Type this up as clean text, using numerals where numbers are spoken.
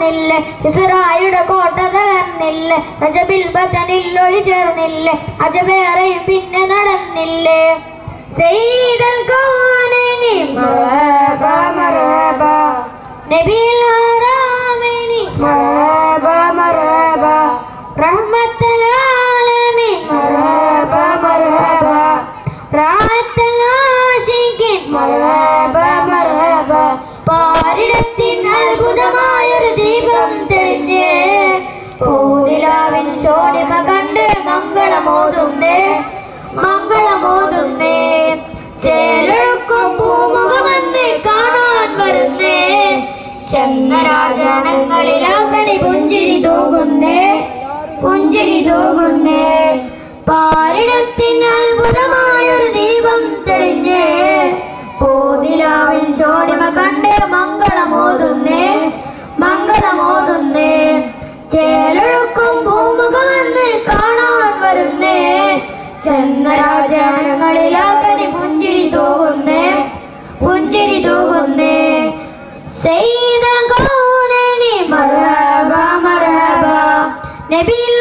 നടന്നില്ലേ ഇസ്രായുടെ കോട്ട തകർന്നില്ലേ റജബിൽ ബദനിൽ ഒളി ചേർന്നില്ലേ അജബേറെയും പിന്നെ നടന്നില്ലേ സയ്യിദൽ കൗനൈനി മർഹബ മർഹബ നബിയിൽ ഹറാമൈനി മർഹബ മർഹബ റഹ്മത്തുൽ ആലമീൻ മർഹബ മർഹബ റാഹത്തുൽ ആശിഖീൻ മർഹബ മർഹബ പാരിടത്തിൻ അത്ഭുതമായൊരു ദീപം തെളിഞ്ഞേ പൂനിലാവിൻ ശോണിമ കണ്ട് മംഗളമോതുന്നേ മംഗളമോതുന്നേ ചേലൊഴുക്കും പൂമുഖമെന്ന് കാണാൻ വരുന്നേ ചന്ദനരാജാനങ്ങളിലാകണി പുഞ്ചിരി തൂകുന്നേ പുഞ്ചിരി തൂകുന്നേ പാരിടത്തിൻ അത്ഭുതമായൊരു ദീപം തെളിഞ്ഞേ പൂനിലാവിൻ ശോണിമ കണ്ട് മംഗളമോതുന്നേ മംഗളമോതുന്നേ ചേലൊഴുക്കും പൂമുഖമെന്ന് കാണാൻ വരുന്നേ ചന്ദനരാജാനങ്ങളിലാകണി പുഞ്ചിരി തൂകുന്നേ പുഞ്ചിരി തൂകുന്നേ സയ്യിദൽ കൗനൈനി മർഹബ മർഹബ നബിയിൽ